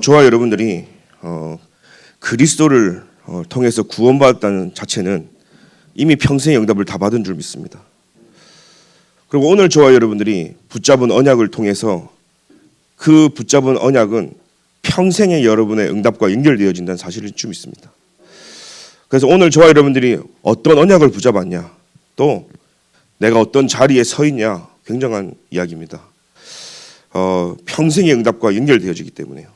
저와 여러분들이 그리스도를 통해서 구원받았다는 자체는 이미 평생의 응답을 다 받은 줄 믿습니다. 그리고 오늘 저와 여러분들이 붙잡은 언약을 통해서 그 붙잡은 언약은 평생의 여러분의 응답과 연결되어진다는 사실을 좀 믿습니다. 그래서 오늘 저와 여러분들이 어떤 언약을 붙잡았냐, 또 내가 어떤 자리에 서 있냐, 굉장한 이야기입니다. 평생의 응답과 연결되어지기 때문에요.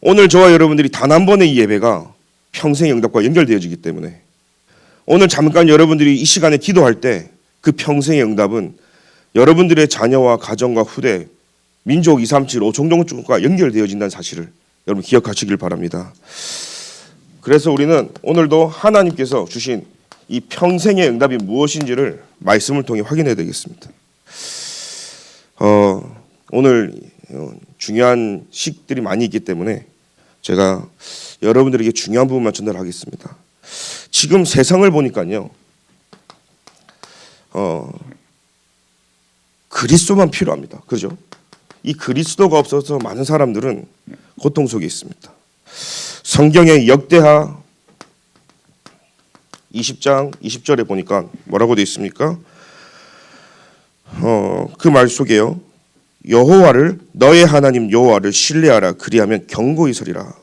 오늘 저와 여러분들이 단 한 번의 이 예배가 평생의 응답과 연결되어지기 때문에 오늘 잠깐 여러분들이 이 시간에 기도할 때 그 평생의 응답은 여러분들의 자녀와 가정과 후대, 민족 237, 5종족과 연결되어진다는 사실을 여러분 기억하시길 바랍니다. 그래서 우리는 오늘도 하나님께서 주신 이 평생의 응답이 무엇인지를 말씀을 통해 확인해야 되겠습니다. 오늘 중요한 식들이 많이 있기 때문에 제가 여러분들에게 중요한 부분만 전달하겠습니다. 지금 세상을 보니까요, 그리스도만 필요합니다. 그죠? 이 그리스도가 없어서 많은 사람들은 고통 속에 있습니다. 성경의 역대하 20장 20절에 보니까 뭐라고 되어 있습니까? 그 말 속에요. 여호와를, 너의 하나님 여호와를 신뢰하라. 그리하면 경고히 서리라.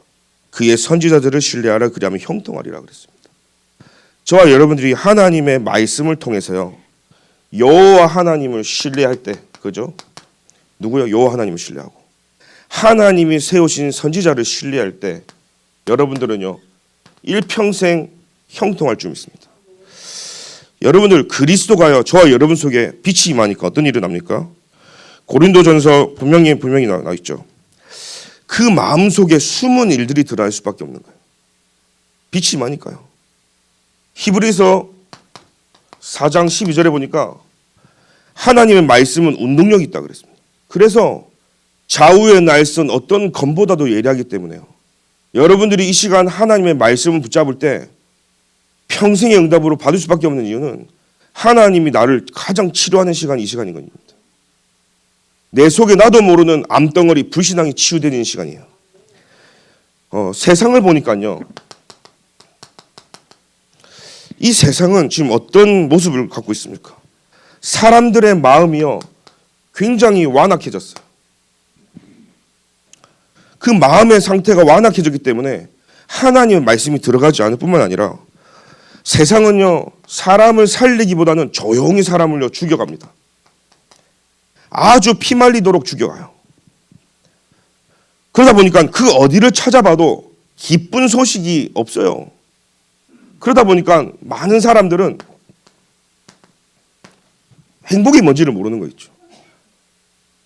그의 선지자들을 신뢰하라. 그리하면 형통하리라 그랬습니다. 저와 여러분들이 하나님의 말씀을 통해서요, 여호와 하나님을 신뢰할 때, 그죠? 누구요? 여호와 하나님을 신뢰하고 하나님이 세우신 선지자를 신뢰할 때 여러분들은요, 일평생 형통할 줄 믿습니다. 여러분들 그리스도가요, 저와 여러분 속에 빛이 임하니까 어떤 일이 납니까? 고린도전서 분명히 나와 있죠. 그 마음 속에 숨은 일들이 드러날 수밖에 없는 거예요. 빛이 임하니까요. 히브리서 4장 12절에 보니까 하나님의 말씀은 운동력이 있다 그랬습니다. 그래서 좌우의 날선 어떤 검보다도 예리하기 때문에요. 여러분들이 이 시간 하나님의 말씀을 붙잡을 때 평생의 응답으로 받을 수밖에 없는 이유는 하나님이 나를 가장 치료하는 시간이 이 시간인 겁니다. 내 속에 나도 모르는 암덩어리 불신앙이 치유되는 시간이에요. 세상을 보니까요, 이 세상은 지금 어떤 모습을 갖고 있습니까? 사람들의 마음이요, 굉장히 완악해졌어요. 그 마음의 상태가 완악해졌기 때문에 하나님의 말씀이 들어가지 않을 뿐만 아니라 세상은요, 사람을 살리기보다는 조용히 사람을요 죽여갑니다. 아주 피말리도록 죽여가요. 그러다 보니까 그 어디를 찾아봐도 기쁜 소식이 없어요. 그러다 보니까 많은 사람들은 행복이 뭔지를 모르는 거 있죠.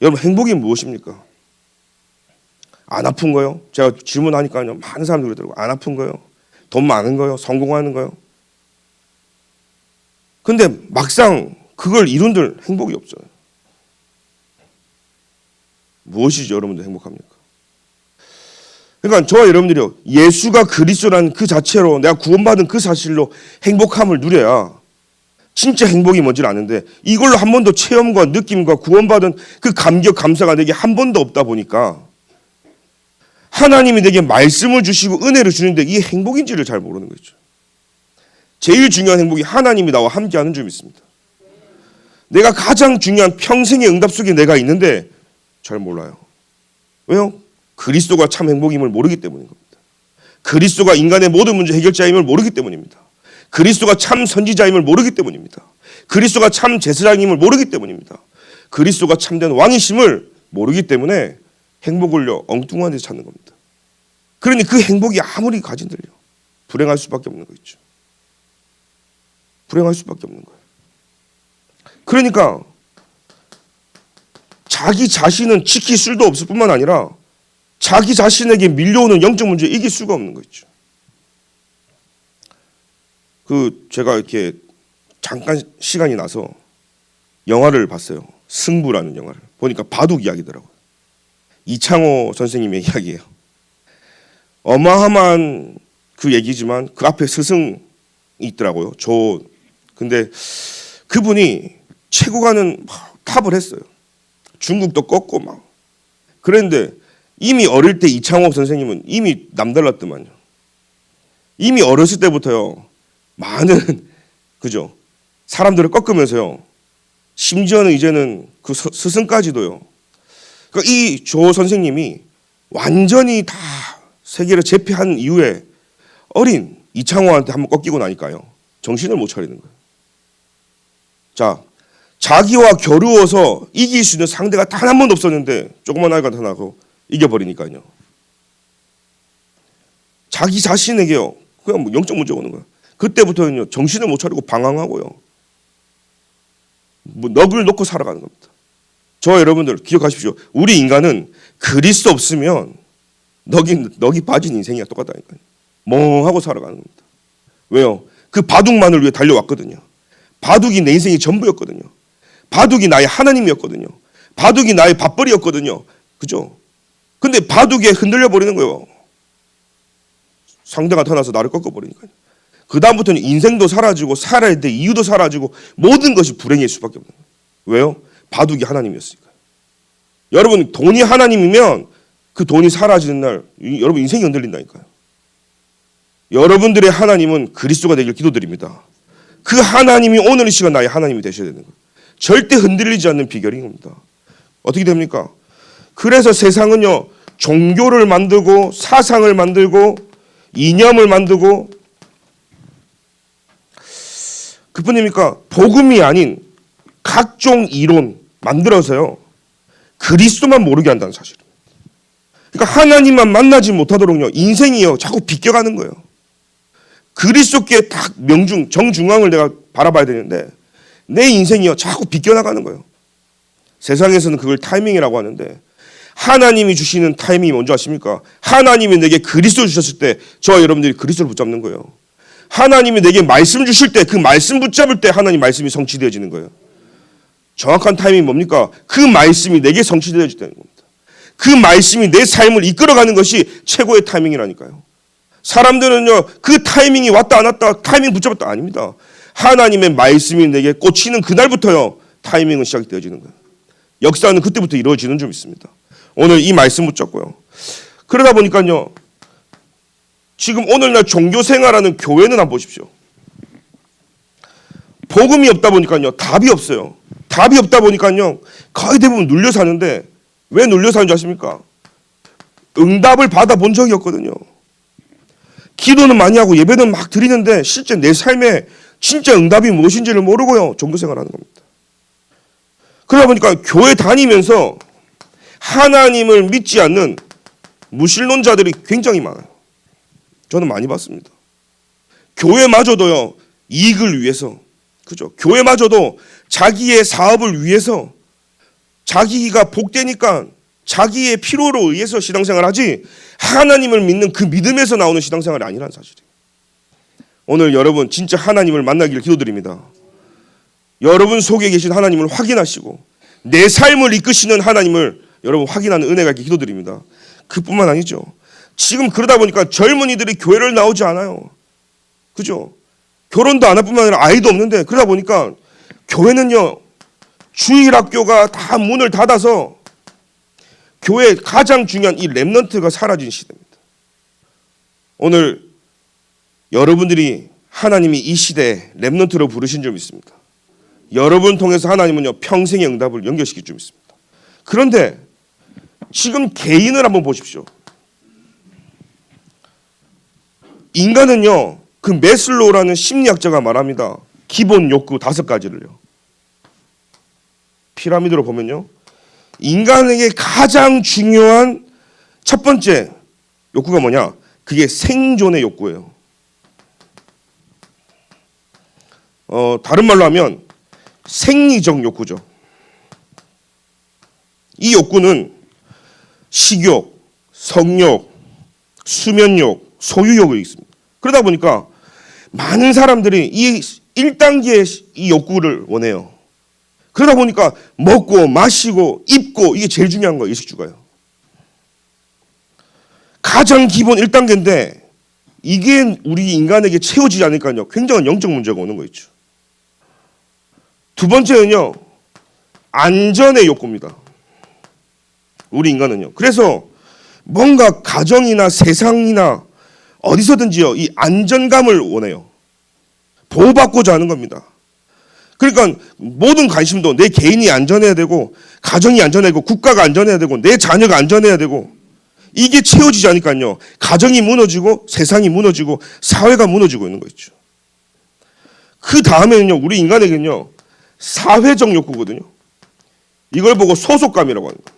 여러분, 행복이 무엇입니까? 안 아픈 거요? 제가 질문하니까요, 많은 사람들이 그러더라고요. 안 아픈 거요? 돈 많은 거요? 성공하는 거요? 근데 막상 그걸 이룬들 행복이 없어요. 무엇이죠, 여러분들 행복합니까? 그러니까 저와 여러분들이요, 예수가 그리스도라는 그 자체로 내가 구원받은 그 사실로 행복함을 누려야 진짜 행복이 뭔지를 아는데, 이걸로 한 번도 체험과 느낌과 구원받은 그 감격, 감사가 내게 한 번도 없다 보니까 하나님이 내게 말씀을 주시고 은혜를 주는데 이게 행복인지를 잘 모르는 거죠. 제일 중요한 행복이 하나님이 나와 함께하는 줄 믿습니다. 내가 가장 중요한 평생의 응답 속에 내가 있는데 잘 몰라요. 왜요? 그리스도가 참 행복임을 모르기 때문인 겁니다. 그리스도가 인간의 모든 문제 해결자임을 모르기 때문입니다. 그리스도가 참 선지자임을 모르기 때문입니다. 그리스도가 참 제사장임을 모르기 때문입니다. 그리스도가 참된 왕이심을 모르기 때문에 행복을요, 엉뚱한 데서 찾는 겁니다. 그러니 그 행복이 아무리 가진들요, 불행할 수밖에 없는 거 있죠. 불행할 수밖에 없는 거예요. 그러니까 자기 자신은 지킬 수도 없을 뿐만 아니라 자기 자신에게 밀려오는 영적 문제에 이길 수가 없는 거 있죠. 제가 이렇게 잠깐 시간이 나서 영화를 봤어요. 승부라는 영화를. 보니까 바둑 이야기더라고요. 이창호 선생님의 이야기예요. 어마어마한 그 얘기지만 그 앞에 스승이 있더라고요. 근데 그분이 최고가는 탑을 했어요. 중국도 꺾고 막. 그런데 이미 어릴 때 이창호 선생님은 이미 남달랐더만요. 이미 어렸을 때부터요. 많은 그죠? 사람들을 꺾으면서요. 심지어는 이제는 그 스승까지도요. 그러니까 이 조 선생님이 완전히 다 세계를 제패한 이후에 어린 이창호한테 한번 꺾이고 나니까요. 정신을 못 차리는 거예요. 자, 자기와 겨루어서 이길 수 있는 상대가 단 한 번도 없었는데 조그만 아이가 나타나고 이겨버리니까요. 자기 자신에게요. 그냥 뭐 영적 문제가 오는 거예요. 그때부터는요. 정신을 못 차리고 방황하고요. 뭐 넋을 놓고 살아가는 겁니다. 저와 여러분들 기억하십시오. 우리 인간은 그리스도 없으면 넋이 빠진 인생이야 똑같다니까요. 멍하고 살아가는 겁니다. 왜요? 그 바둑만을 위해 달려왔거든요. 바둑이 내 인생이 전부였거든요. 바둑이 나의 하나님이었거든요. 바둑이 나의 밥벌이였거든요. 그죠? 근데 바둑에 흔들려 버리는 거예요. 상대가 나타나서 나를 꺾어버리니까요. 그 다음부터는 인생도 사라지고 살아야 될 이유도 사라지고 모든 것이 불행일 수밖에 없는 거예요. 왜요? 바둑이 하나님이었으니까요. 여러분 돈이 하나님이면 그 돈이 사라지는 날 여러분 인생이 흔들린다니까요. 여러분들의 하나님은 그리스도가 되길 기도드립니다. 그 하나님이 오늘 이 시간 나의 하나님이 되셔야 되는 거예요. 절대 흔들리지 않는 비결인 겁니다. 어떻게 됩니까? 그래서 세상은요. 종교를 만들고 사상을 만들고 이념을 만들고 그뿐입니까? 복음이 아닌 각종 이론 만들어서요. 그리스도만 모르게 한다는 사실입니다. 그러니까 하나님만 만나지 못하도록요. 인생이요. 자꾸 비껴가는 거예요. 그리스도께 딱 명중, 정중앙을 내가 바라봐야 되는데 내 인생이요. 자꾸 비껴나가는 거예요. 세상에서는 그걸 타이밍이라고 하는데 하나님이 주시는 타이밍이 뭔지 아십니까? 하나님이 내게 그리스도를 주셨을 때 저와 여러분들이 그리스도를 붙잡는 거예요. 하나님이 내게 말씀 주실 때 그 말씀 붙잡을 때 하나님 말씀이 성취되어지는 거예요. 정확한 타이밍이 뭡니까? 그 말씀이 내게 성취되어지는 겁니다. 그 말씀이 내 삶을 이끌어가는 것이 최고의 타이밍이라니까요. 사람들은요. 그 타이밍이 왔다 안 왔다 타이밍 붙잡았다 아닙니다. 하나님의 말씀이 내게 꽂히는 그날부터요. 타이밍은 시작이 되어지는 거예요. 역사는 그때부터 이루어지는 줄 믿습니다. 오늘 이 말씀 붙잡고요. 그러다 보니까요. 지금 오늘날 종교생활하는 교회는 한번 보십시오. 복음이 없다 보니까요. 답이 없어요. 답이 없다 보니까요. 거의 대부분 눌려 사는데 왜 눌려 사는지 아십니까? 응답을 받아본 적이 없거든요. 기도는 많이 하고 예배는 막 드리는데 실제 내 삶에 진짜 응답이 무엇인지를 모르고요. 종교생활하는 겁니다. 그러다 보니까 교회 다니면서 하나님을 믿지 않는 무신론자들이 굉장히 많아요. 저는 많이 봤습니다. 교회마저도요. 이익을 위해서 그죠? 교회마저도 자기의 사업을 위해서 자기가 복되니까 자기의 필요로 의해서 신앙생활을 하지 하나님을 믿는 그 믿음에서 나오는 신앙생활이 아니라는 사실이에요. 오늘 여러분 진짜 하나님을 만나기를 기도드립니다. 여러분 속에 계신 하나님을 확인하시고 내 삶을 이끄시는 하나님을 여러분 확인하는 은혜가 있게 기도드립니다. 그뿐만 아니죠. 지금 그러다 보니까 젊은이들이 교회를 나오지 않아요. 그죠? 결혼도 안 할 뿐만 아니라 아이도 없는데 그러다 보니까 교회는요. 주일학교가 다 문을 닫아서 교회 가장 중요한 이 렘넌트가 사라진 시대입니다. 오늘 여러분들이 하나님이 이 시대에 렘넌트로 부르신 줄 믿습니다. 여러분 통해서 하나님은요. 평생의 응답을 연결시킬 줄 믿습니다. 그런데 지금 개인을 한번 보십시오. 인간은요. 그 메슬로우라는 심리학자가 말합니다. 기본 욕구 5가지를요. 피라미드로 보면요. 인간에게 가장 중요한 첫 번째 욕구가 뭐냐? 그게 생존의 욕구예요. 다른 말로 하면 생리적 욕구죠. 이 욕구는 식욕, 성욕, 수면욕, 소유욕이 있습니다. 그러다 보니까 많은 사람들이 이 1단계의 이 욕구를 원해요. 그러다 보니까 먹고 마시고 입고 이게 제일 중요한 거예요. 의식주가요. 가장 기본 1단계인데 이게 우리 인간에게 채워지지 않으니까요. 굉장한 영적 문제가 오는 거 있죠. 두 번째는요. 안전의 욕구입니다. 우리 인간은요. 그래서 뭔가 가정이나 세상이나 어디서든지요, 이 안전감을 원해요. 보호받고자 하는 겁니다. 그러니까 모든 관심도 내 개인이 안전해야 되고, 가정이 안전해야 되고, 국가가 안전해야 되고, 내 자녀가 안전해야 되고, 이게 채워지지 않으니까요, 가정이 무너지고, 세상이 무너지고, 사회가 무너지고 있는 거 있죠. 그 다음에는요, 우리 인간에게는요, 사회적 욕구거든요. 이걸 보고 소속감이라고 하는 거예요.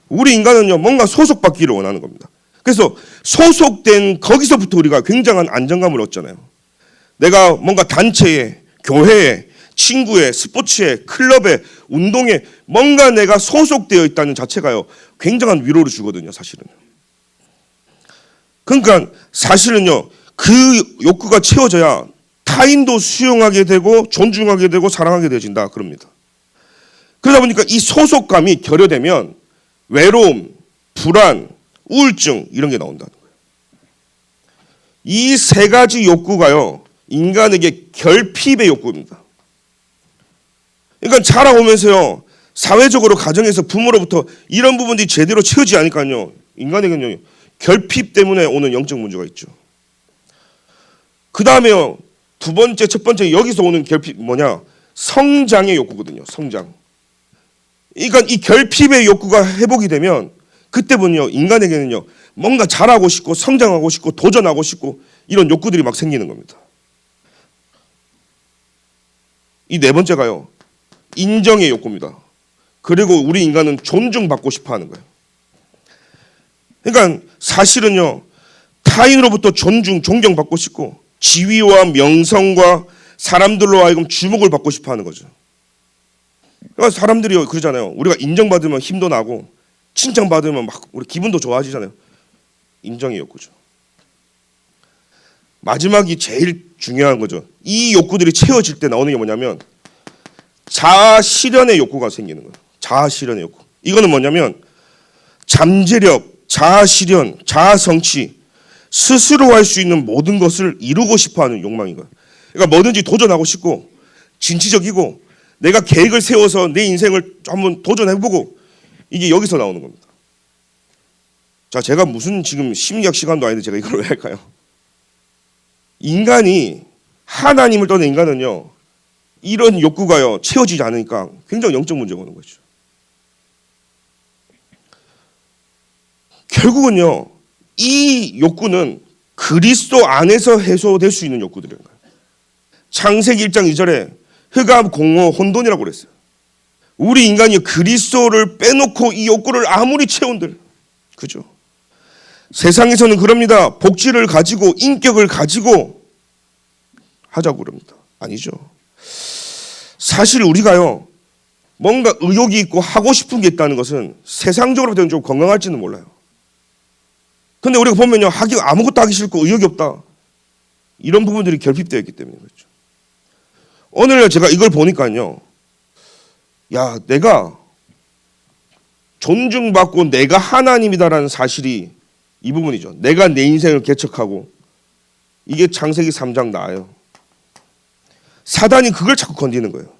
우리 인간은요, 뭔가 소속받기를 원하는 겁니다. 그래서 소속된 거기서부터 우리가 굉장한 안정감을 얻잖아요. 내가 뭔가 단체에, 교회에, 친구에, 스포츠에, 클럽에, 운동에 뭔가 내가 소속되어 있다는 자체가요, 굉장한 위로를 주거든요, 사실은. 그러니까 사실은요, 그 욕구가 채워져야 타인도 수용하게 되고 존중하게 되고 사랑하게 되어진다, 그럽니다. 그러다 보니까 이 소속감이 결여되면 외로움, 불안, 우울증 이런 게 나온다는 거예요. 이 세 가지 욕구가요, 인간에게 결핍의 욕구입니다. 그러니까 자라오면서요, 사회적으로 가정에서 부모로부터 이런 부분들이 제대로 채워지지 않으니까요, 인간에게는요, 결핍 때문에 오는 영적 문제가 있죠. 그 다음에요, 두 번째, 첫 번째 여기서 오는 결핍 뭐냐? 성장의 욕구거든요. 성장. 그러니까 이 결핍의 욕구가 회복이 되면 그때부터요, 인간에게는요, 뭔가 잘하고 싶고 성장하고 싶고 도전하고 싶고 이런 욕구들이 막 생기는 겁니다. 이 네 번째가요, 인정의 욕구입니다. 그리고 우리 인간은 존중받고 싶어 하는 거예요. 그러니까 사실은요, 타인으로부터 존경받고 싶고 지위와 명성과 사람들로 하여금 주목을 받고 싶어 하는 거죠. 그러니까 사람들이 그러잖아요. 우리가 인정받으면 힘도 나고 칭찬받으면 막 우리 기분도 좋아지잖아요. 인정의 욕구죠. 마지막이 제일 중요한 거죠. 이 욕구들이 채워질 때 나오는 게 뭐냐면 자아 실현의 욕구가 생기는 거예요. 자아 실현의 욕구. 이거는 뭐냐면 잠재력, 자아 실현, 자아 성취, 스스로 할 수 있는 모든 것을 이루고 싶어하는 욕망인 거예요. 그러니까 뭐든지 도전하고 싶고 진취적이고 내가 계획을 세워서 내 인생을 한번 도전해보고, 이게 여기서 나오는 겁니다. 자, 제가 무슨 지금 심리학 시간도 아닌데 제가 이걸 왜 할까요? 인간이, 하나님을 떠난 인간은요, 이런 욕구가요 채워지지 않으니까 굉장히 영적 문제가 오는 거죠. 결국은요, 이 욕구는 그리스도 안에서 해소될 수 있는 욕구들인 거예요. 창세기 1장 2절에 흑암, 공허, 혼돈이라고 그랬어요. 우리 인간이 그리스도를 빼놓고 이 욕구를 아무리 채운들, 그죠? 세상에서는 그럽니다. 복지를 가지고 인격을 가지고 하자고 그럽니다. 아니죠. 사실 우리가요, 뭔가 의욕이 있고 하고 싶은 게 있다는 것은 세상적으로 보면 좀 건강할지는 몰라요. 근데 우리가 보면요, 아무것도 하기 싫고 의욕이 없다, 이런 부분들이 결핍되어 있기 때문에 그렇죠. 오늘 제가 이걸 보니까요, 야, 내가 존중받고 내가 하나님이다라는 사실이 이 부분이죠. 내가 내 인생을 개척하고, 이게 창세기 3장 나와요. 사단이 그걸 자꾸 건드리는 거예요.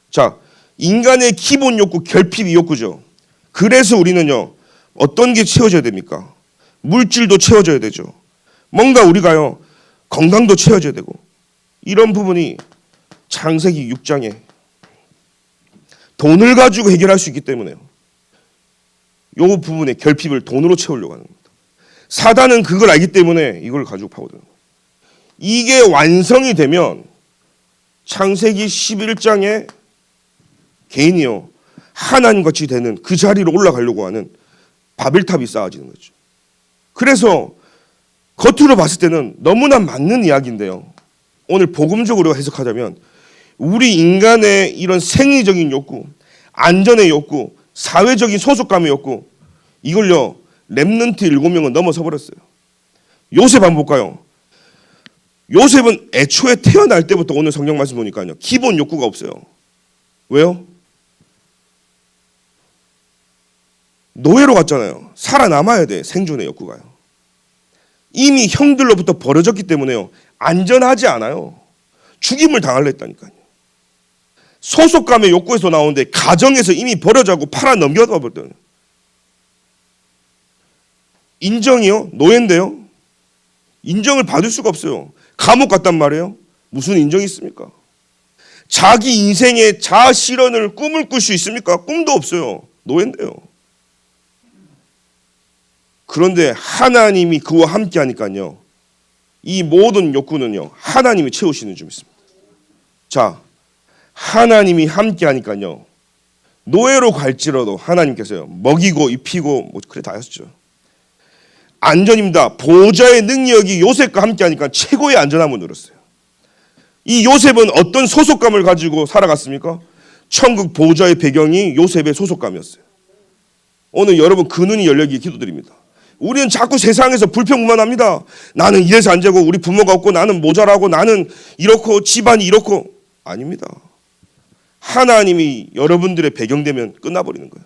자, 인간의 기본 욕구, 결핍이 욕구죠. 그래서 우리는요, 어떤 게 채워져야 됩니까? 물질도 채워져야 되죠. 뭔가 우리가요, 건강도 채워져야 되고, 이런 부분이 창세기 6장에 돈을 가지고 해결할 수 있기 때문에요. 이 부분의 결핍을 돈으로 채우려고 하는 겁니다. 사단은 그걸 알기 때문에 이걸 가지고 파고드는 거예요. 이게 완성이 되면 창세기 11장에 개인이요, 하나님같이 되는 그 자리로 올라가려고 하는 바벨탑이 쌓아지는 거죠. 그래서 겉으로 봤을 때는 너무나 맞는 이야기인데요, 오늘 복음적으로 해석하자면 우리 인간의 이런 생리적인 욕구, 안전의 욕구, 사회적인 소속감의 욕구, 이걸요 렘넌트 7명은 넘어서 버렸어요. 요셉 한번 볼까요? 요셉은 애초에 태어날 때부터 오늘 성경 말씀 보니까요, 기본 욕구가 없어요. 왜요? 노예로 갔잖아요. 살아남아야 돼, 생존의 욕구가요. 이미 형들로부터 버려졌기 때문에요, 안전하지 않아요. 죽임을 당할려 했다니까요. 소속감의 욕구에서 나오는데 가정에서 이미 버려져고 팔아 넘겨가 버렸거든요. 인정이요? 노예인데요? 인정을 받을 수가 없어요. 감옥 갔단 말이에요. 무슨 인정이 있습니까? 자기 인생의 자아 실현을 꿈을 꿀 수 있습니까? 꿈도 없어요. 노예인데요. 그런데 하나님이 그와 함께 하니까요. 이 모든 욕구는요. 하나님이 채우시는 줄 믿습니다. 자, 하나님이 함께 하니까요. 노예로 갈지라도 하나님께서요. 먹이고 입히고 뭐 그래 다 하셨죠. 안전입니다. 보호자의 능력이 요셉과 함께 하니까 최고의 안전함을 누렸어요. 이 요셉은 어떤 소속감을 가지고 살아갔습니까? 천국 보호자의 배경이 요셉의 소속감이었어요. 오늘 여러분 그 눈이 열리기 기도드립니다. 우리는 자꾸 세상에서 불평불만합니다. 나는 이래서 안 되고 우리 부모가 없고 나는 모자라고 나는 이렇고 집안이 이렇고 아닙니다. 하나님이 여러분들의 배경되면 끝나버리는 거예요.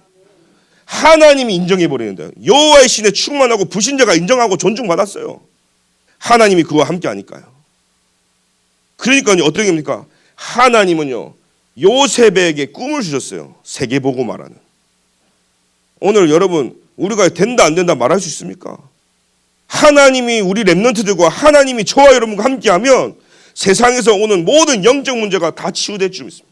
하나님이 인정해버리는 거예요. 여호와의 신에 충만하고 불신자가 인정하고 존중받았어요. 하나님이 그와 함께 하니까요. 그러니까요 어떻게 됩니까? 하나님은요 요셉에게 꿈을 주셨어요. 세계보고 말하는. 오늘 여러분 우리가 된다 안 된다 말할 수 있습니까? 하나님이 우리 렘넌트들과 하나님이 저와 여러분과 함께하면 세상에서 오는 모든 영적 문제가 다 치유될 줄 믿습니다.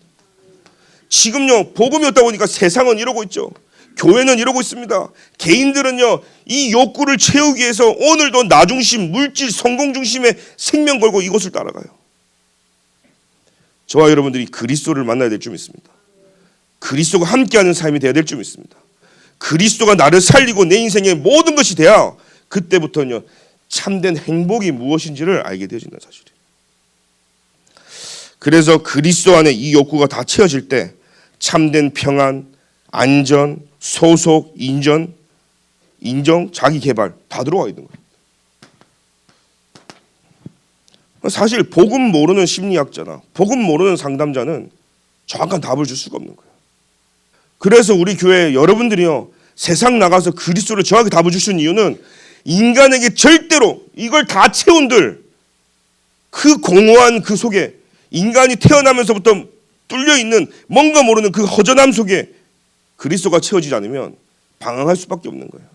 지금요 복음이 없다 보니까 세상은 이러고 있죠. 교회는 이러고 있습니다. 개인들은요 이 욕구를 채우기 위해서 오늘도 나 중심, 물질, 성공 중심의 생명 걸고 이곳을 따라가요. 저와 여러분들이 그리스도를 만나야 될 줄 믿습니다. 그리스도가 함께하는 삶이 되어야 될 줄 믿습니다. 그리스도가 나를 살리고 내 인생의 모든 것이 돼야 그때부터는요 참된 행복이 무엇인지를 알게 되어진다는 사실이에요. 그래서 그리스도 안에 이 욕구가 다 채워질 때 참된 평안, 안전, 소속, 인정, 자기 개발 다 들어와 있는 거예요. 사실 복음 모르는 심리학자나 복음 모르는 상담자는 정확한 답을 줄 수가 없는 거예요. 그래서 우리 교회 여러분들이요 세상 나가서 그리스도를 정확히 답을 주시는 이유는 인간에게 절대로 이걸 다 채운들 그 공허한 그 속에 인간이 태어나면서부터 뚫려있는 뭔가 모르는 그 허전함 속에 그리스도가 채워지지 않으면 방황할 수밖에 없는 거예요.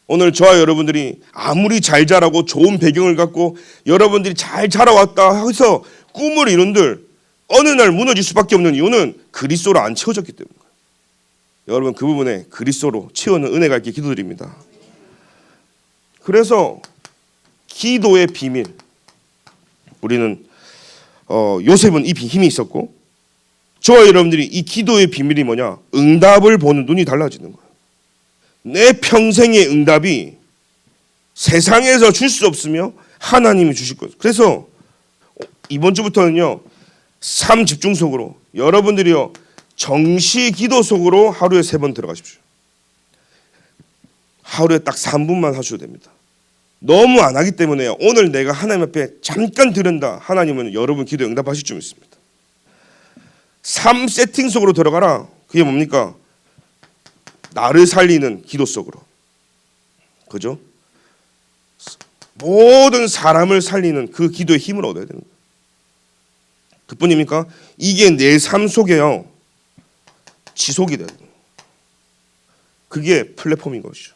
오늘 저와 여러분들이 아무리 잘 자라고 좋은 배경을 갖고 여러분들이 잘 자라왔다 해서 꿈을 이룬들 어느 날 무너질 수밖에 없는 이유는 그리스도로 안 채워졌기 때문입니다. 여러분 그 부분에 그리스도로 채우는 은혜가 있게 기도드립니다. 그래서 기도의 비밀 우리는 요셉은 이 힘이 있었고 저와 여러분들이 이 기도의 비밀이 뭐냐? 응답을 보는 눈이 달라지는 거예요. 내 평생의 응답이 세상에서 줄 수 없으며 하나님이 주실 거예요. 그래서 이번 주부터는요. 삶 집중 속으로 여러분들이요. 정시 기도 속으로 하루에 3번 들어가십시오. 하루에 딱 3분만 하셔도 됩니다. 너무 안 하기 때문에 오늘 내가 하나님 앞에 잠깐 들은다. 하나님은 여러분 기도에 응답하실 줄 믿습니다. 삶 세팅 속으로 들어가라. 그게 뭡니까? 나를 살리는 기도 속으로. 그죠? 모든 사람을 살리는 그 기도의 힘을 얻어야 되는 거예요. 그뿐입니까? 이게 내 삶 속에요. 지속이 돼야 돼요. 그게 플랫폼인 것이죠.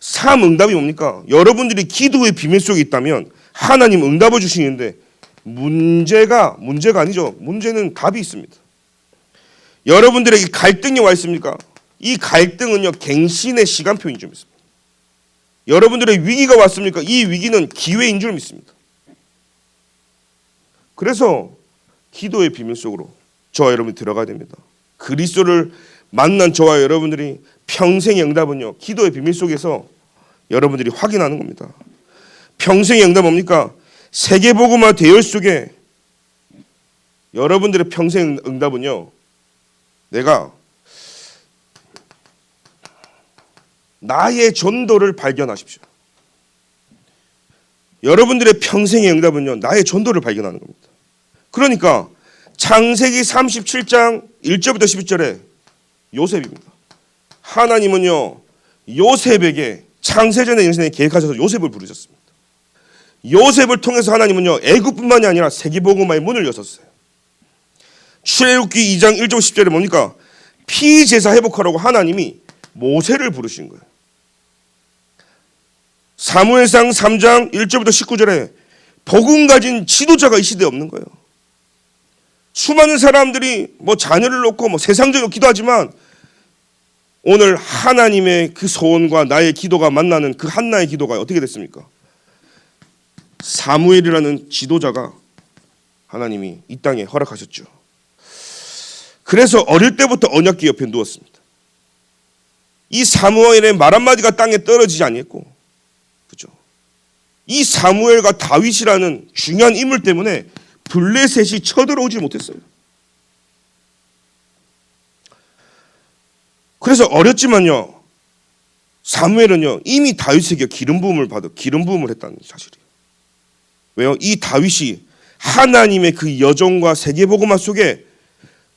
삶 응답이 뭡니까? 여러분들이 기도의 비밀 속에 있다면 하나님 응답을 주시는데 문제가 아니죠. 문제는 답이 있습니다. 여러분들에게 갈등이 와 있습니까? 이 갈등은요 갱신의 시간표인 줄 믿습니다. 여러분들의 위기가 왔습니까? 이 위기는 기회인 줄 믿습니다. 그래서 기도의 비밀 속으로 저와 여러분이 들어가야 됩니다. 그리스도를 만난 저와 여러분들이 평생의 응답은요 기도의 비밀 속에서 여러분들이 확인하는 겁니다. 평생의 응답 뭡니까? 세계복음화 대열 속에 여러분들의 평생 응답은요 내가 나의 전도를 발견하십시오. 여러분들의 평생의 응답은요 나의 전도를 발견하는 겁니다. 그러니까 창세기 37장 1절부터 12절에 요셉입니다. 하나님은요 요셉에게 창세전의 인생에 계획하셔서 요셉을 부르셨습니다. 요셉을 통해서 하나님은요 애굽뿐만이 아니라 세계복음화의 문을 여셨어요. 출애굽기 2장 1절 10절에 뭡니까? 피제사 회복하라고 하나님이 모세를 부르신 거예요. 사무엘상 3장 1절부터 19절에 복음 가진 지도자가 이 시대에 없는 거예요. 수많은 사람들이 뭐 자녀를 놓고 뭐 세상적으로 기도하지만 오늘 하나님의 그 소원과 나의 기도가 만나는 그 한나의 기도가 어떻게 됐습니까? 사무엘이라는 지도자가 하나님이 이 땅에 허락하셨죠. 그래서 어릴 때부터 언약궤 옆에 누웠습니다. 이 사무엘의 말 한마디가 땅에 떨어지지 아니했고, 그죠? 이 사무엘과 다윗이라는 중요한 인물 때문에 블레셋이 쳐들어오지 못했어요. 그래서 어렸지만요, 사무엘은요 이미 다윗에게 기름 부음을 했다는 사실이에요. 왜요? 이 다윗이 하나님의 그 여정과 세계복음화 속에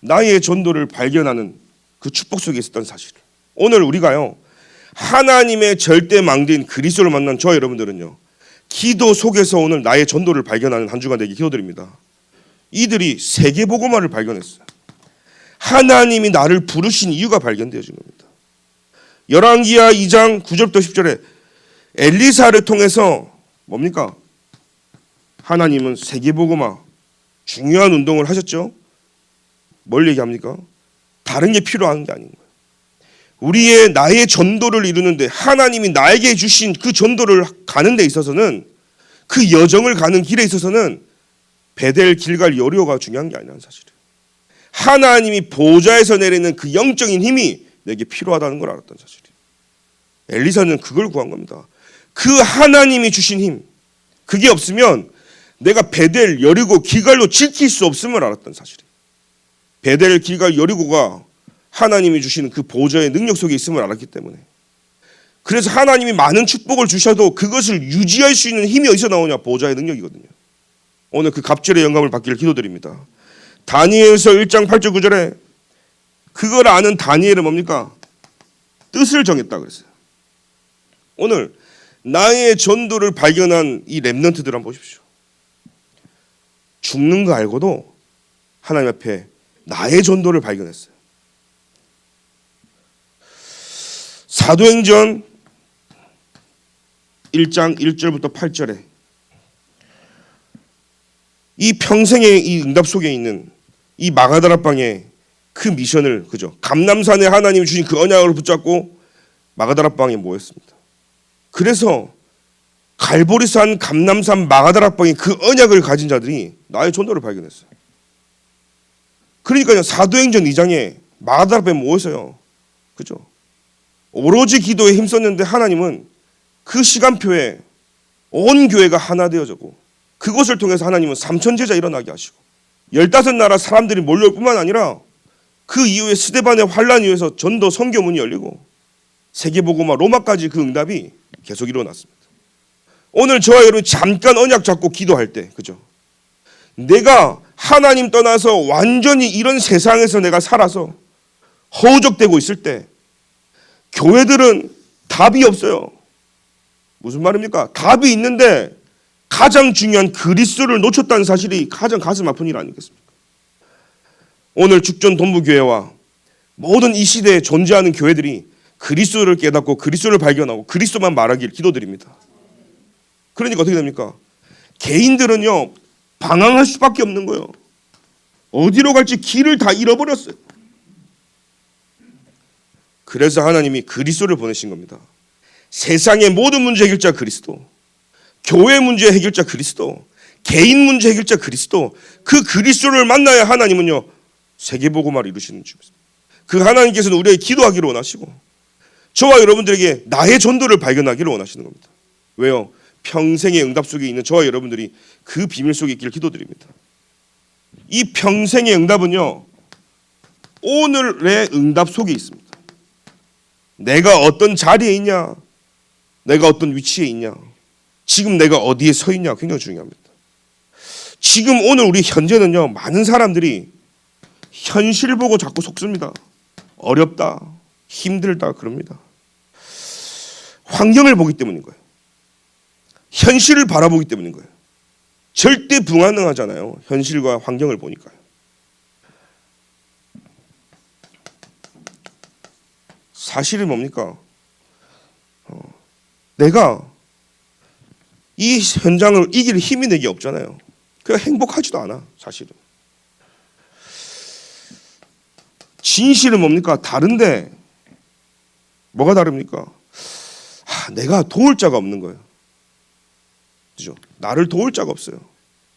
나의 전도를 발견하는 그 축복 속에 있었던 사실을. 오늘 우리가요 하나님의 절대 망대인 그리스도를 만난 저와 여러분들은요 기도 속에서 오늘 나의 전도를 발견하는 한 주가 되기 기도드립니다. 이들이 세계복음화를 발견했어요. 하나님이 나를 부르신 이유가 발견되어진 겁니다. 열왕기하 2장 9절부터 10절에 엘리사를 통해서 뭡니까? 하나님은 세계복음화 중요한 운동을 하셨죠. 뭘 얘기합니까? 다른 게 필요한 게 아닌 거예요. 나의 전도를 이루는데 하나님이 나에게 주신 그 전도를 가는 데 있어서는 그 여정을 가는 길에 있어서는 베델, 길갈, 여리고가 중요한 게 아니라는 사실이에요. 하나님이 보좌에서 내리는 그 영적인 힘이 내게 필요하다는 걸 알았던 사실이에요. 엘리사는 그걸 구한 겁니다. 그 하나님이 주신 힘, 그게 없으면 내가 베델, 여리고, 길갈로 지킬 수 없음을 알았던 사실이에요. 베델, 길갈, 여리고가 하나님이 주시는 그 보좌의 능력 속에 있음을 알았기 때문에, 그래서 하나님이 많은 축복을 주셔도 그것을 유지할 수 있는 힘이 어디서 나오냐? 보좌의 능력이거든요. 오늘 그 갑절의 영감을 받기를 기도드립니다. 다니엘서 1장 8절 9절에 그걸 아는 다니엘은 뭡니까? 뜻을 정했다 그랬어요. 오늘 나의 전도를 발견한 이 렘넌트들 한번 보십시오. 죽는 거 알고도 하나님 앞에 나의 전도를 발견했어요. 사도행전 1장 1절부터 8절에 이 평생의 이 응답 속에 있는 이 마가다락방의 그 미션을, 그죠? 감람산에 하나님이 주신 그 언약을 붙잡고 마가다락방에 모였습니다. 그래서 갈보리산, 감람산, 마가다락방의 그 언약을 가진 자들이 나의 전도를 발견했어요. 그러니까요, 사도행전 2장에 마가다락방에 모였어요. 그죠? 오로지 기도에 힘썼는데 하나님은 그 시간표에 온 교회가 하나 되어졌고, 그것을 통해서 하나님은 3,000제자 일어나게 하시고 15나라 사람들이 몰려올 뿐만 아니라 그 이후에 스데반의 환란 이후에서 전도 선교문이 열리고 세계복음화 로마까지 그 응답이 계속 일어났습니다. 오늘 저와 여러분이 잠깐 언약 잡고 기도할 때, 그죠? 내가 하나님 떠나서 완전히 이런 세상에서 내가 살아서 허우적대고 있을 때 교회들은 답이 없어요. 무슨 말입니까? 답이 있는데 가장 중요한 그리스도를 놓쳤다는 사실이 가장 가슴 아픈 일 아니겠습니까? 오늘 죽전 동부교회와 모든 이 시대에 존재하는 교회들이 그리스도를 깨닫고 그리스도를 발견하고 그리스도만 말하길 기도드립니다. 그러니까 어떻게 됩니까? 개인들은요 방황할 수밖에 없는 거예요. 어디로 갈지 길을 다 잃어버렸어요. 그래서 하나님이 그리스도를 보내신 겁니다. 세상의 모든 문제 해결자 그리스도, 교회 문제 해결자 그리스도, 개인 문제 해결자 그리스도, 그 그리스도를 만나야 하나님은요 세계복음화를 이루시는 주입니다. 그 하나님께서는 우리에게 기도하기를 원하시고 저와 여러분들에게 나의 전도를 발견하기를 원하시는 겁니다. 왜요? 평생의 응답 속에 있는 저와 여러분들이 그 비밀 속에 있기를 기도드립니다. 이 평생의 응답은요 오늘의 응답 속에 있습니다. 내가 어떤 자리에 있냐, 내가 어떤 위치에 있냐, 지금 내가 어디에 서 있냐 굉장히 중요합니다. 지금 오늘 우리 현재는요 많은 사람들이 현실 보고 자꾸 속습니다. 어렵다, 힘들다 그럽니다. 환경을 보기 때문인 거예요. 현실을 바라보기 때문인 거예요. 절대 불가능하잖아요. 현실과 환경을 보니까요. 사실이 뭡니까? 내가 이 현장을 이길 힘이 내게 없잖아요. 그냥 행복하지도 않아, 사실은. 진실은 뭡니까? 다른데 뭐가 다릅니까? 내가 도울 자가 없는 거예요. 그죠? 나를 도울 자가 없어요.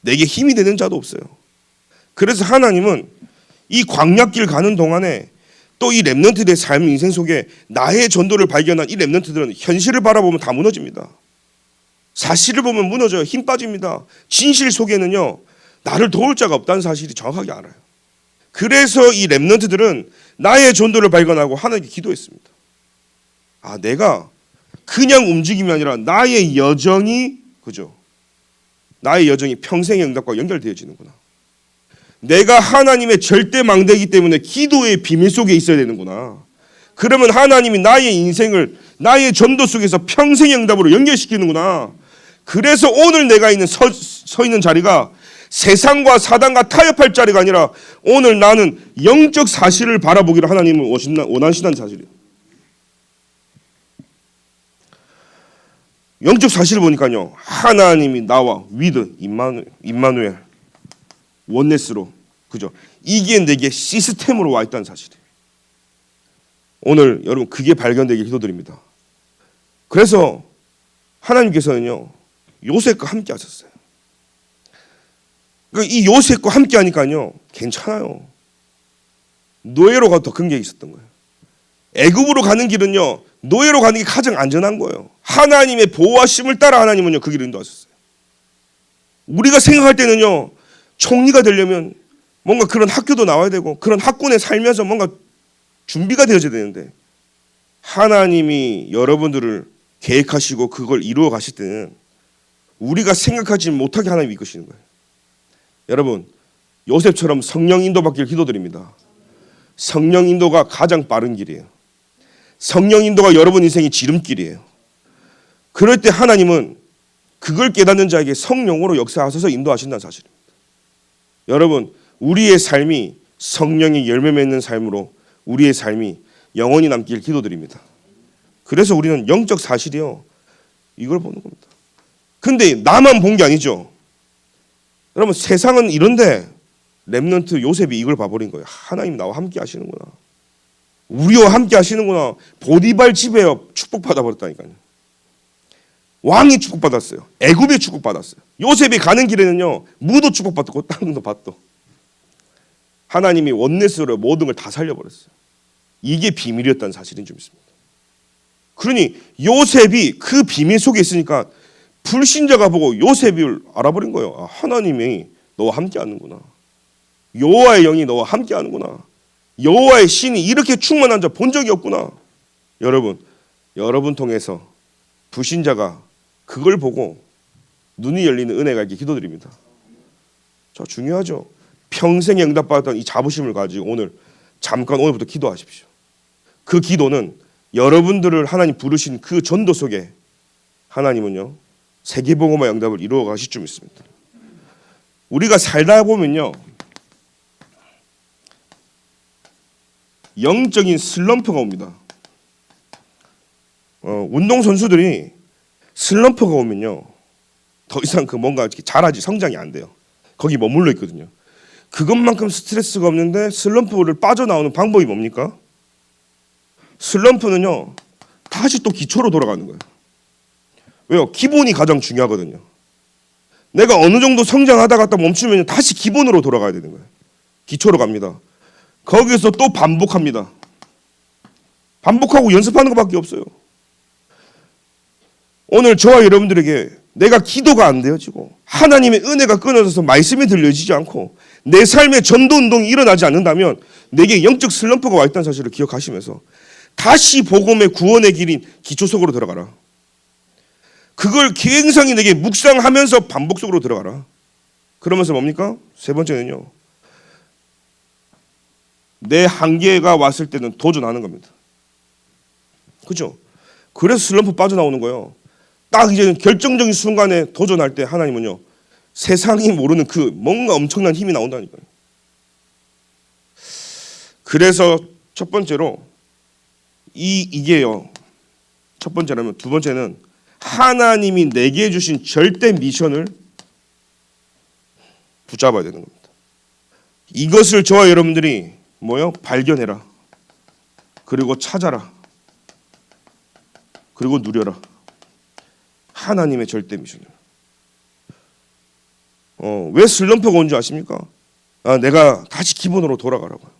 내게 힘이 되는 자도 없어요. 그래서 하나님은 이 광야길 가는 동안에 또 이 렘넌트들의 삶 인생 속에 나의 전도를 발견한 이 렘넌트들은 현실을 바라보면 다 무너집니다. 사실을 보면 무너져요. 힘 빠집니다. 진실 속에는요, 나를 도울 자가 없다는 사실이 정확하게 알아요. 그래서 이 렘넌트들은 나의 전도를 발견하고 하나님께 기도했습니다. 내가 그냥 움직임이 아니라 나의 여정이, 그죠? 나의 여정이 평생의 응답과 연결되어지는구나. 내가 하나님의 절대 망대이기 때문에 기도의 비밀 속에 있어야 되는구나. 그러면 하나님이 나의 인생을 나의 전도 속에서 평생의 응답으로 연결시키는구나. 그래서 오늘 내가 서 있는 자리가 세상과 사단과 타협할 자리가 아니라 오늘 나는 영적 사실을 바라보기를 하나님은 원하시는 사실이에요. 영적 사실을 보니까요, 하나님이 나와 위드 임마누엘 원네스로, 그죠? 이게 내게 시스템으로 와 있다는 사실이에요. 오늘 여러분 그게 발견되길 기도드립니다. 그래서 하나님께서는요, 요셉과 함께 하셨어요. 이 요셉과 함께 하니까요, 괜찮아요. 노예로 가도 더 큰 게 있었던 거예요. 애굽으로 가는 길은요, 노예로 가는 게 가장 안전한 거예요. 하나님의 보호하심을 따라 하나님은요, 그 길을 인도하셨어요. 우리가 생각할 때는요, 총리가 되려면 뭔가 그런 학교도 나와야 되고 그런 학군에 살면서 뭔가 준비가 되어져야 되는데, 하나님이 여러분들을 계획하시고 그걸 이루어 가실 때는 우리가 생각하지 못하게 하나님이 이끄시는 거예요. 여러분, 요셉처럼 성령 인도받기를 기도드립니다. 성령 인도가 가장 빠른 길이에요. 성령 인도가 여러분 인생의 지름길이에요. 그럴 때 하나님은 그걸 깨닫는 자에게 성령으로 역사하셔서 인도하신다는 사실입니다. 여러분, 우리의 삶이 성령의 열매 맺는 삶으로 우리의 삶이 영원히 남길 기도드립니다. 그래서 우리는 영적 사실이요, 이걸 보는 겁니다. 근데 나만 본 게 아니죠. 여러분, 세상은 이런데 렘넌트 요셉이 이걸 봐버린 거예요. 하나님 나와 함께 하시는구나. 우리와 함께 하시는구나. 보디발 집에 축복받아 버렸다니까요. 왕이 축복받았어요. 애굽이 축복받았어요. 요셉이 가는 길에는요, 무도 축복받고 땅도 받고. 하나님이 원네스로 모든 걸 다 살려버렸어요. 이게 비밀이었다는 사실인 줄 믿습니다. 그러니 요셉이 그 비밀 속에 있으니까 불신자가 보고 요셉을 알아버린 거예요. 하나님이 너와 함께 하는구나. 여호와의 영이 너와 함께 하는구나. 여호와의 신이 이렇게 충만한 자 본 적이 없구나. 여러분 통해서 불신자가 그걸 보고 눈이 열리는 은혜가 있게 기도드립니다. 자, 중요하죠. 평생에 응답받았던 이 자부심을 가지고 오늘부터 기도하십시오. 그 기도는 여러분들을 하나님 부르신 그 전도 속에 하나님은요, 세계복음화 응답을 이루어 가실 줄 믿습니다. 우리가 살다 보면요, 영적인 슬럼프가 옵니다. 운동선수들이 슬럼프가 오면요, 더 이상 뭔가 이렇게 잘하지 성장이 안 돼요. 거기 머물러 있거든요. 그것만큼 스트레스가 없는데 슬럼프를 빠져나오는 방법이 뭡니까? 슬럼프는요, 다시 또 기초로 돌아가는 거예요. 왜요? 기본이 가장 중요하거든요. 내가 어느 정도 성장하다가 딱 멈추면 다시 기본으로 돌아가야 되는 거예요. 기초로 갑니다. 거기서 또 반복합니다. 반복하고 연습하는 것밖에 없어요. 오늘 저와 여러분들에게 내가 기도가 안 되어지고 하나님의 은혜가 끊어져서 말씀이 들려지지 않고 내 삶의 전도 운동이 일어나지 않는다면 내게 영적 슬럼프가 와 있다는 사실을 기억하시면서 다시 복음의 구원의 길인 기초 속으로 들어가라. 그걸 굉장히 내게 묵상하면서 반복 속으로 들어가라. 그러면서 뭡니까? 세 번째는요, 내 한계가 왔을 때는 도전하는 겁니다. 그렇죠? 그래서 슬럼프 빠져나오는 거예요. 딱 이제 결정적인 순간에 도전할 때 하나님은요, 세상이 모르는 그 뭔가 엄청난 힘이 나온다니까요. 그래서 첫 번째로 이게요, 첫 번째라면 두 번째는 하나님이 내게 주신 절대 미션을 붙잡아야 되는 겁니다. 이것을 저와 여러분들이 발견해라. 그리고 찾아라. 그리고 누려라. 하나님의 절대 미션을. 왜 슬럼프가 온 줄 아십니까? 내가 다시 기본으로 돌아가라고요.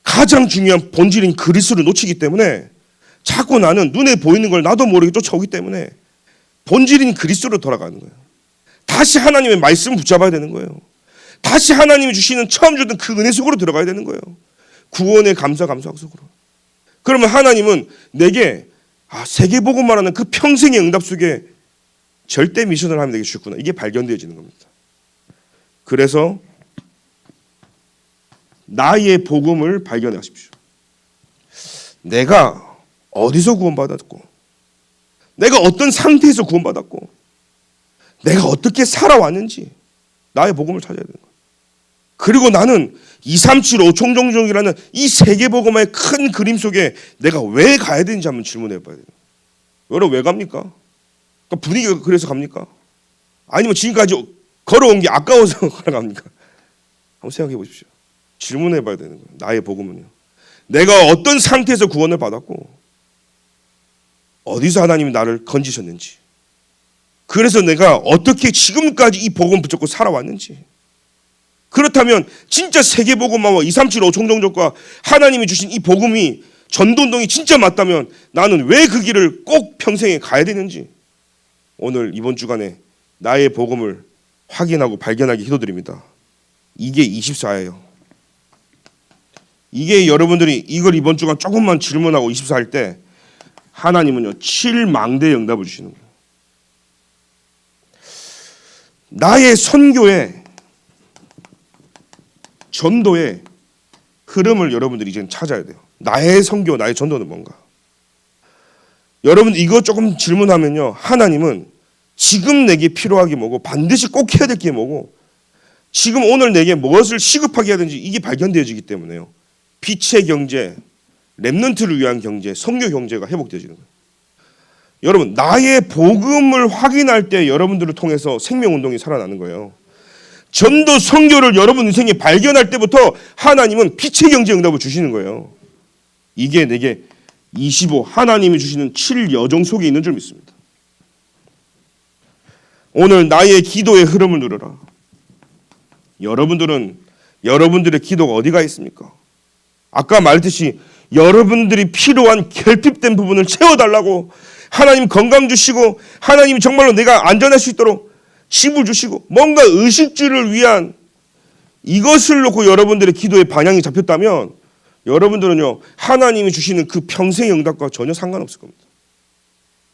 가장 중요한 본질인 그리스도를 놓치기 때문에 자꾸 나는 눈에 보이는 걸 나도 모르게 쫓아오기 때문에 본질인 그리스도로 돌아가는 거예요. 다시 하나님의 말씀을 붙잡아야 되는 거예요. 다시 하나님이 주시는 처음 주던 그 은혜 속으로 들어가야 되는 거예요. 구원의 감사 속으로. 그러면 하나님은 내게 세계복음만 하는 그 평생의 응답 속에 절대 미션을 하면 내게 주셨구나. 이게 발견되어지는 겁니다. 그래서 나의 복음을 발견하십시오. 내가 어디서 구원받았고, 내가 어떤 상태에서 구원받았고, 내가 어떻게 살아왔는지 나의 복음을 찾아야 되는 거예요. 그리고 나는 2, 3, 7, 5 총종종이라는 이 세계복음의 큰 그림 속에 내가 왜 가야 되는지 한번 질문해 봐야 돼요. 여러분 왜 갑니까? 그러니까 분위기가 그래서 갑니까? 아니면 지금까지 걸어온 게 아까워서 걸어갑니까? 한번 생각해 보십시오. 질문해 봐야 되는 거예요. 나의 복음은요. 내가 어떤 상태에서 구원을 받았고 어디서 하나님이 나를 건지셨는지, 그래서 내가 어떻게 지금까지 이 복음 붙잡고 살아왔는지, 그렇다면 진짜 세계복음화와 2, 3, 7, 5 총종족과 하나님이 주신 이 복음이 전도운동이 진짜 맞다면 나는 왜 그 길을 꼭 평생에 가야 되는지 오늘 이번 주간에 나의 복음을 확인하고 발견하기 기도드립니다. 이게 24예요. 이게 여러분들이 이걸 이번 주간 조금만 질문하고 24 할 때 하나님은요 7망대의 응답을 주시는 거예요. 나의 선교의 전도의 흐름을 여러분들이 이제 찾아야 돼요. 나의 선교, 나의 전도는 뭔가? 여러분 이거 조금 질문하면요, 하나님은 지금 내게 필요한 게 뭐고 반드시 꼭 해야 될 게 뭐고 지금 오늘 내게 무엇을 시급하게 해야 되는지 이게 발견되어지기 때문에요. 빛의 경제, 렘넌트를 위한 경제, 선교 경제가 회복되어지는 거예요. 여러분 나의 복음을 확인할 때 여러분들을 통해서 생명운동이 살아나는 거예요. 전도 선교를 여러분 인생에 발견할 때부터 하나님은 빛의 경제 응답을 주시는 거예요. 이게 내게 25 하나님이 주시는 7여정 속에 있는 줄 믿습니다. 오늘 나의 기도의 흐름을 누려라. 여러분들은 여러분들의 기도가 어디가 있습니까? 아까 말했듯이 여러분들이 필요한 결핍된 부분을 채워달라고 하나님 건강 주시고 하나님 정말로 내가 안전할 수 있도록 집을 주시고 뭔가 의식주를 위한 이것을 놓고 여러분들의 기도의 방향이 잡혔다면 여러분들은요 하나님이 주시는 그 평생의 응답과 전혀 상관없을 겁니다.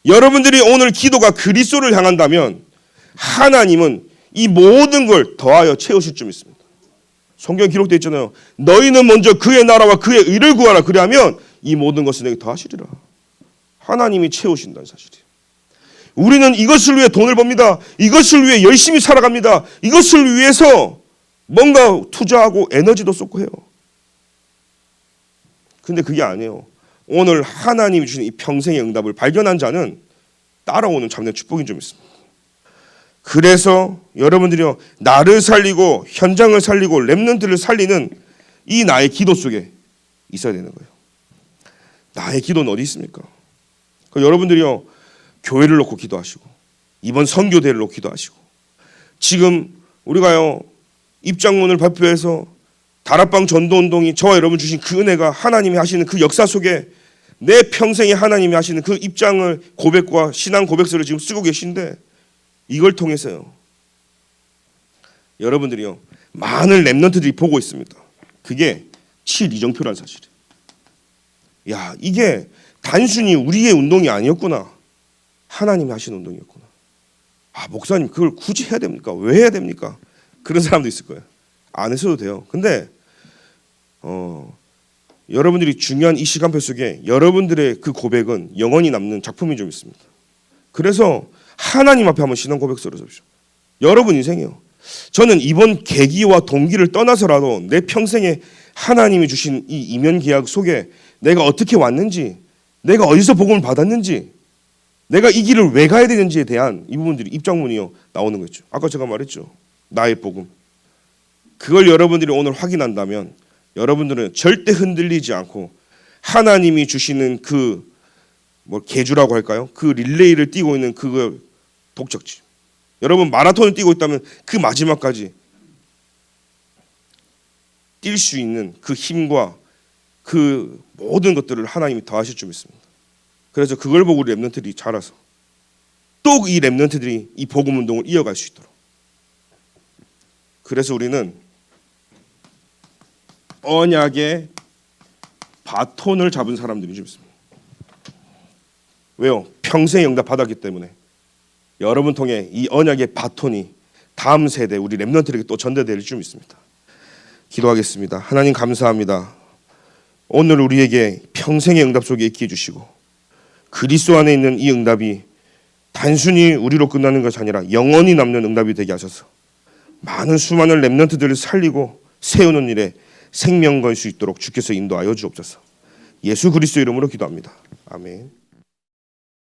여러분들이 오늘 기도가 그리스도를 향한다면 하나님은 이 모든 걸 더하여 채우실 줄 믿습니다. 성경에 기록되어 있잖아요. 너희는 먼저 그의 나라와 그의 의를 구하라. 그리하면 이 모든 것을 내게 더하시리라. 하나님이 채우신다는 사실이에요. 우리는 이것을 위해 돈을 법니다. 이것을 위해 열심히 살아갑니다. 이것을 위해서 뭔가 투자하고 에너지도 쏟고 해요. 근데 그게 아니에요. 오늘 하나님이 주신 이 평생의 응답을 발견한 자는 따라오는 참된 축복인 줄 믿습니다. 그래서 여러분들이요 나를 살리고 현장을 살리고 렘넌트를 살리는 이 나의 기도 속에 있어야 되는 거예요. 나의 기도는 어디 있습니까? 여러분들이요 교회를 놓고 기도하시고 이번 선교대회를 놓고 기도하시고 지금 우리가요 입장문을 발표해서 다락방 전도운동이 저와 여러분 주신 그 은혜가 하나님이 하시는 그 역사 속에 내 평생에 하나님이 하시는 그 입장을 고백과 신앙 고백서를 지금 쓰고 계신데 이걸 통해서요 여러분들이요 많은 렘넌트들이 보고 있습니다. 그게 7이정표라는 사실이에요. 야 이게 단순히 우리의 운동이 아니었구나. 하나님이 하신 운동이었구나. 목사님 그걸 굳이 해야 됩니까? 왜 해야 됩니까? 그런 사람도 있을 거예요. 안 하셔도 돼요. 근데 여러분들이 중요한 이 시간표 속에 여러분들의 그 고백은 영원히 남는 작품인 줄 믿습니다. 그래서 하나님 앞에 한번 신앙 고백서를 써주십시오. 여러분 인생이요. 저는 이번 계기와 동기를 떠나서라도 내 평생에 하나님이 주신 이 이면 계약 속에 내가 어떻게 왔는지, 내가 어디서 복음을 받았는지, 내가 이 길을 왜 가야 되는지에 대한 이 부분들이 입장문이요 나오는 거죠. 아까 제가 말했죠. 나의 복음. 그걸 여러분들이 오늘 확인한다면 여러분들은 절대 흔들리지 않고 하나님이 주시는 그 계주라고 할까요? 그 릴레이를 뛰고 있는 그걸 목적지. 여러분 마라톤을 뛰고 있다면 그 마지막까지 뛸 수 있는 그 힘과 그 모든 것들을 하나님이 더하실 줄 믿습니다. 그래서 그걸 보고 우리 랩런트들이 자라서 또 이 랩런트들이 이 복음 운동을 이어갈 수 있도록. 그래서 우리는 언약의 바톤을 잡은 사람들인 줄 믿습니다. 왜요? 평생 응답 받았기 때문에 여러분 통해 이 언약의 바톤이 다음 세대 우리 랩런트들에게 또 전달될 줄 믿습니다. 기도하겠습니다. 하나님 감사합니다. 오늘 우리에게 평생의 응답 속에 있게 해주시고 그리스도 안에 있는 이 응답이 단순히 우리로 끝나는 것이 아니라 영원히 남는 응답이 되게 하셔서 많은 수많은 랩런트들을 살리고 세우는 일에 생명 걸 수 있도록 주께서 인도하여 주옵소서. 예수 그리스도 이름으로 기도합니다. 아멘.